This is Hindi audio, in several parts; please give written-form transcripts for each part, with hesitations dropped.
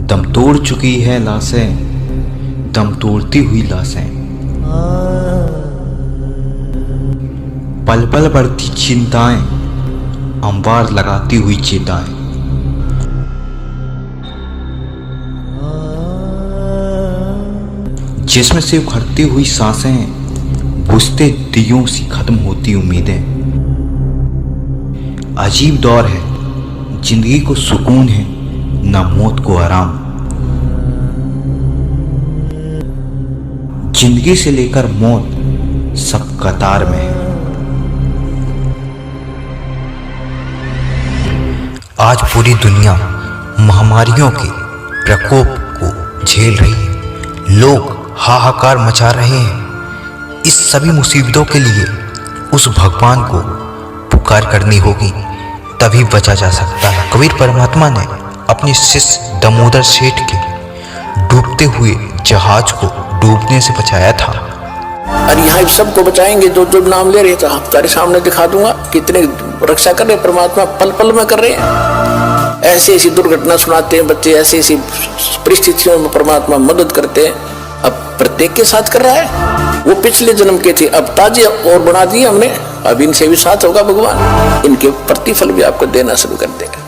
दम तोड़ चुकी है लाशें, दम तोड़ती हुई लाशें। पल पल बढ़ती चिंताएं, अंबार लगाती हुई चिताएं। जिसमें से उखड़ती हुई सांसें, बुझते दियों सी खत्म होती उम्मीदें। अजीब दौर है, जिंदगी को सुकून है ना मौत को आराम। जिंदगी से लेकर मौत सब कतार में है। आज पूरी दुनिया महामारियों के प्रकोप को झेल रही है। लोग हाहाकार मचा रहे हैं। इस सभी मुसीबतों के लिए उस भगवान को पुकार करनी होगी, तभी बचा जा सकता है। कबीर परमात्मा ने अपने शिष्य दामोदर सेठ के डूबते हुए जहाज को डूबने से बचाया था। और यहाँ सबको बचाएंगे जो जो नाम ले रहे थे, आप तारे सामने दिखा दूंगा कितने रक्षा कर रहे परमात्मा, पल पल में कर रहे हैं। ऐसी ऐसी दुर्घटना सुनाते हैं बच्चे, ऐसी ऐसी परिस्थितियों में परमात्मा मदद करते हैं। अब प्रत्येक के साथ कर रहा है। वो पिछले जन्म के थे, अब ताजे और बना दिए हमने, अब इनसे भी साथ होगा भगवान। इनके प्रतिफल भी आपको देना शुरू कर देगा।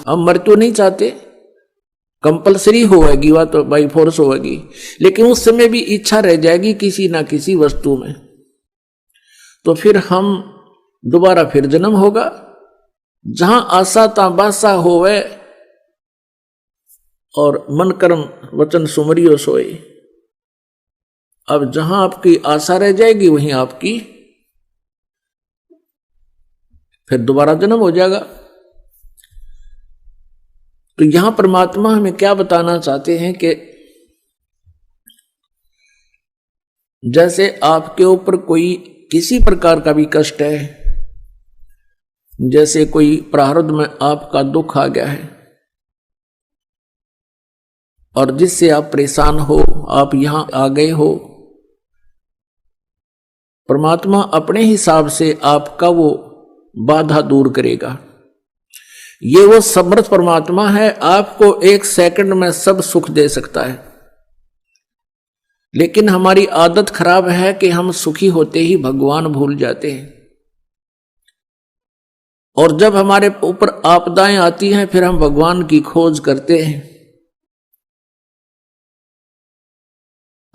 हम मृत्यु नहीं चाहते, कंपलसरी होगी वह तो बाई फोर्स होगी, लेकिन उस समय भी इच्छा रह जाएगी किसी ना किसी वस्तु में, तो फिर हम दोबारा फिर जन्म होगा। जहां आशा ताबासा होवे और मन कर्म वचन सुमरियो सोए। अब जहां आपकी आशा रह जाएगी वहीं आपकी फिर दोबारा जन्म हो जाएगा। तो यहां परमात्मा हमें क्या बताना चाहते हैं कि जैसे आपके ऊपर कोई किसी प्रकार का भी कष्ट है, जैसे कोई प्रारब्ध में आपका दुख आ गया है और जिससे आप परेशान हो, आप यहां आ गए हो, परमात्मा अपने हिसाब से आपका वो बाधा दूर करेगा। ये वो समर्थ परमात्मा है, आपको एक सेकंड में सब सुख दे सकता है। लेकिन हमारी आदत खराब है कि हम सुखी होते ही भगवान भूल जाते हैं, और जब हमारे ऊपर आपदाएं आती हैं फिर हम भगवान की खोज करते हैं।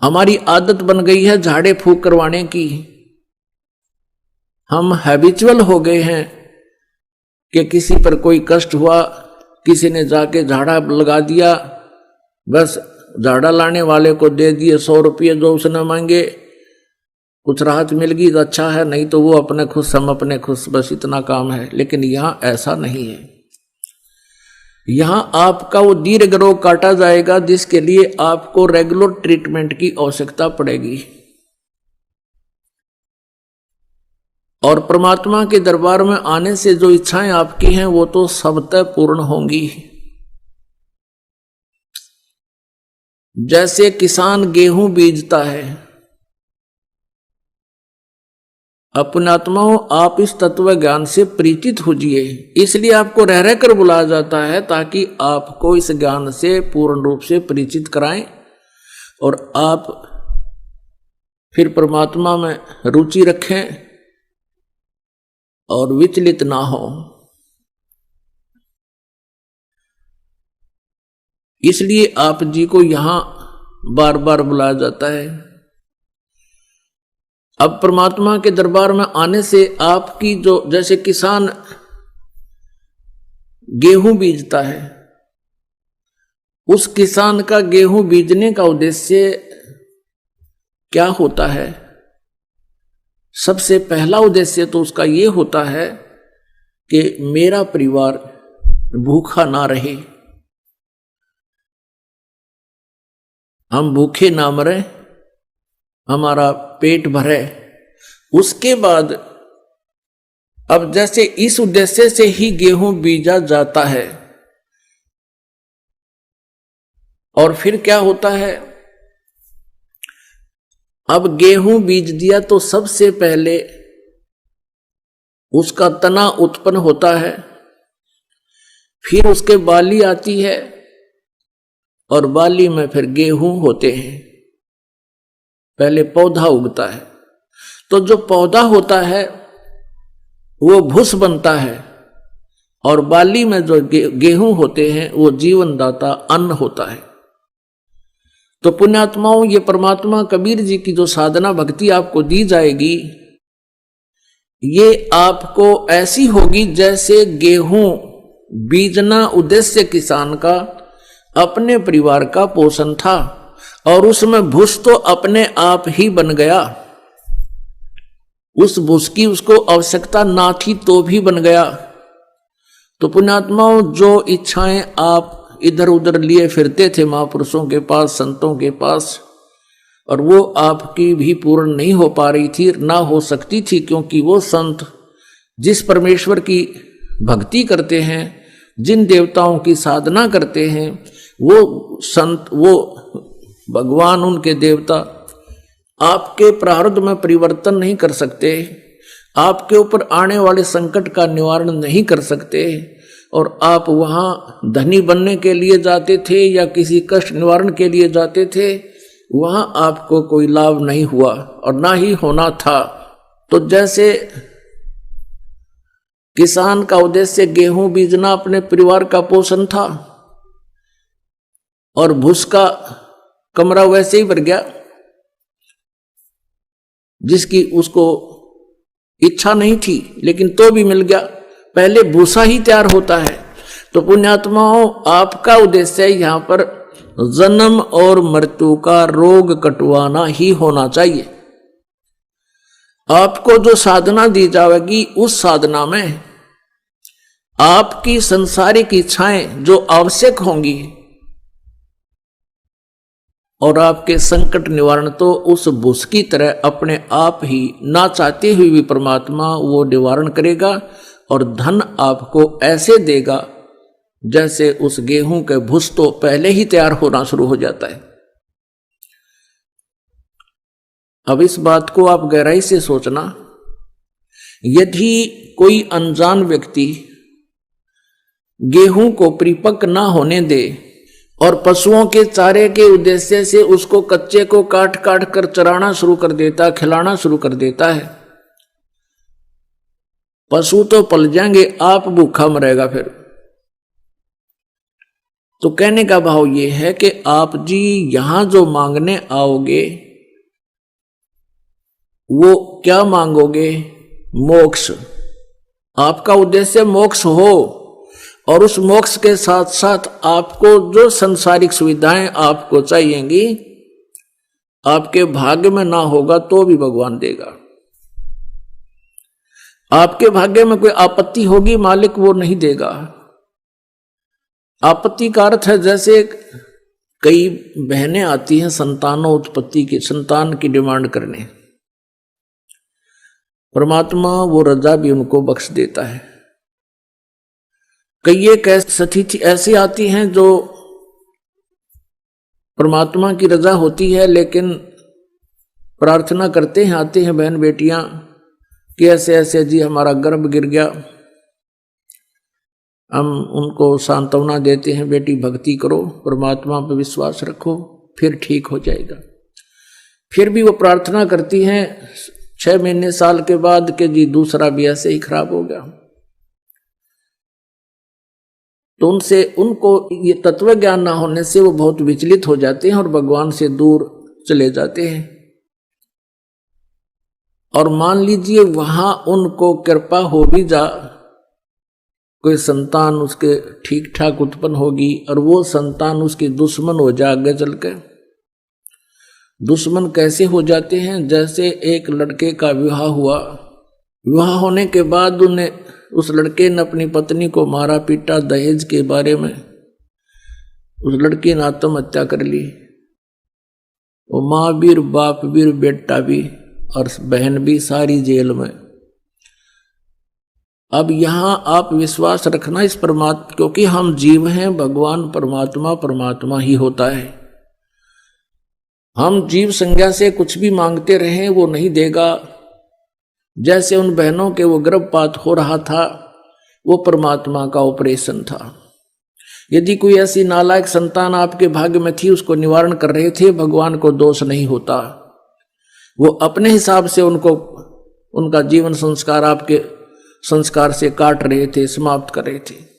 हमारी आदत बन गई है झाड़े फूंक करवाने की। हम हैबिचुअल हो गए हैं कि किसी पर कोई कष्ट हुआ, किसी ने जाके झाड़ा लगा दिया, बस झाड़ा लाने वाले को दे दिए 100 रुपये जो उसने मांगे, कुछ राहत मिल गई तो अच्छा है, नहीं तो वो अपने खुश हम अपने खुश, बस इतना काम है। लेकिन यहां ऐसा नहीं है। यहां आपका वो दीर्घ रोग काटा जाएगा जिसके लिए आपको रेगुलर ट्रीटमेंट की आवश्यकता पड़ेगी। और परमात्मा के दरबार में आने से जो इच्छाएं आपकी हैं वो तो सबतः पूर्ण होंगी। जैसे किसान गेहूं बीजता है, अपने आत्माओं आप इस तत्व ज्ञान से परिचित होजिए। इसलिए आपको रह रह कर बुलाया जाता है ताकि आपको इस ज्ञान से पूर्ण रूप से परिचित कराएं और आप फिर परमात्मा में रुचि रखें और विचलित ना हो। इसलिए आप जी को यहां बार बार बुलाया जाता है। अब परमात्मा के दरबार में आने से आपकी जो, जैसे किसान गेहूं बीजता है, उस किसान का गेहूं बीजने का उद्देश्य क्या होता है? सबसे पहला उद्देश्य तो उसका ये होता है कि मेरा परिवार भूखा ना रहे, हम भूखे ना मरे, हमारा पेट भरे। उसके बाद अब जैसे इस उद्देश्य से ही गेहूं बीजा जाता है, और फिर क्या होता है, अब गेहूं बीज दिया तो सबसे पहले उसका तना उत्पन्न होता है। फिर उसके बाली आती है और बाली में फिर गेहूं होते हैं। पहले पौधा उगता है, तो जो पौधा होता है वो भूस बनता है, और बाली में जो गेहूं होते हैं वो जीवनदाता अन्न होता है। तो पुण्यात्माओं, ये परमात्मा कबीर जी की जो साधना भक्ति आपको दी जाएगी, ये आपको ऐसी होगी जैसे गेहूं बीजना उद्देश्य किसान का अपने परिवार का पोषण था, और उसमें भूस तो अपने आप ही बन गया। उस भूस की उसको आवश्यकता ना थी तो भी बन गया। तो पुण्यात्माओं, जो इच्छाएं आप इधर उधर लिए फिरते थे महापुरुषों के पास, संतों के पास, और वो आपकी भी पूर्ण नहीं हो पा रही थी, ना हो सकती थी, क्योंकि वो संत जिस परमेश्वर की भक्ति करते हैं, जिन देवताओं की साधना करते हैं, वो संत, वो भगवान, उनके देवता आपके प्रारब्ध में परिवर्तन नहीं कर सकते, आपके ऊपर आने वाले संकट का निवारण नहीं कर सकते। और आप वहां धनी बनने के लिए जाते थे या किसी कष्ट निवारण के लिए जाते थे, वहां आपको कोई लाभ नहीं हुआ और ना ही होना था। तो जैसे किसान का उद्देश्य गेहूं बीजना अपने परिवार का पोषण था, और भूस का कमरा वैसे ही भर गया, जिसकी उसको इच्छा नहीं थी लेकिन तो भी मिल गया। पहले भूसा ही तैयार होता है। तो पुण्यात्माओं, आपका उद्देश्य यहां पर जन्म और मृत्यु का रोग कटवाना ही होना चाहिए। आपको जो साधना दी जाएगी, उस साधना में आपकी संसारिक इच्छाएं जो आवश्यक होंगी, और आपके संकट निवारण तो उस भूस की तरह अपने आप ही, ना चाहते हुए भी परमात्मा वो निवारण करेगा, और धन आपको ऐसे देगा जैसे उस गेहूं के भूस तो पहले ही तैयार होना शुरू हो जाता है। अब इस बात को आप गहराई से सोचना। यदि कोई अनजान व्यक्ति गेहूं को परिपक्व ना होने दे और पशुओं के चारे के उद्देश्य से उसको कच्चे को काट काट कर चराना शुरू कर देता, खिलाना शुरू कर देता है, पशु तो पल जाएंगे, आप भूखा मरेगा फिर। तो कहने का भाव ये है कि आप जी यहां जो मांगने आओगे, वो क्या मांगोगे? मोक्ष। आपका उद्देश्य मोक्ष हो, और उस मोक्ष के साथ साथ आपको जो संसारिक सुविधाएं आपको चाहिएंगी, आपके भाग्य में ना होगा तो भी भगवान देगा। आपके भाग्य में कोई आपत्ति होगी, मालिक वो नहीं देगा। आपत्ति का अर्थ है, जैसे कई बहनें आती हैं संतानों उत्पत्ति की, संतान की डिमांड करने, परमात्मा वो रजा भी उनको बख्श देता है। कई एक स्थिति ऐसी आती हैं जो परमात्मा की रजा होती है, लेकिन प्रार्थना करते हैं, आते हैं बहन बेटियां कि ऐसे ऐसे जी हमारा गर्भ गिर गया। हम उनको सांत्वना देते हैं, बेटी भक्ति करो, परमात्मा पर विश्वास रखो, फिर ठीक हो जाएगा। फिर भी वो प्रार्थना करती हैं 6 महीने साल के बाद कि जी दूसरा भी ऐसे ही खराब हो गया। तो उनको ये तत्व ज्ञान ना होने से वो बहुत विचलित हो जाते हैं और भगवान से दूर चले जाते हैं। और मान लीजिए वहां उनको कृपा हो भी जा, कोई संतान उसके ठीक ठाक उत्पन्न होगी और वो संतान उसकी दुश्मन हो जाए आगे चलकर। दुश्मन कैसे हो जाते हैं? जैसे एक लड़के का विवाह हुआ, विवाह होने के बाद उस लड़के ने अपनी पत्नी को मारा पीटा दहेज के बारे में, उस लड़की ने आत्महत्या कर ली। वो माँ भी, बाप भी, बेटा भी और बहन भी सारी जेल में। अब यहां आप विश्वास रखना इस परमात्मा, क्योंकि हम जीव हैं, भगवान परमात्मा परमात्मा ही होता है। हम जीव संज्ञा से कुछ भी मांगते रहें वो नहीं देगा। जैसे उन बहनों के वो गर्भपात हो रहा था, वो परमात्मा का ऑपरेशन था। यदि कोई ऐसी नालायक संतान आपके भाग्य में थी, उसको निवारण कर रहे थे, भगवान को दोष नहीं होता। वो अपने हिसाब से उनको उनका जीवन संस्कार आपके संस्कार से काट रहे थे, समाप्त कर रहे थे।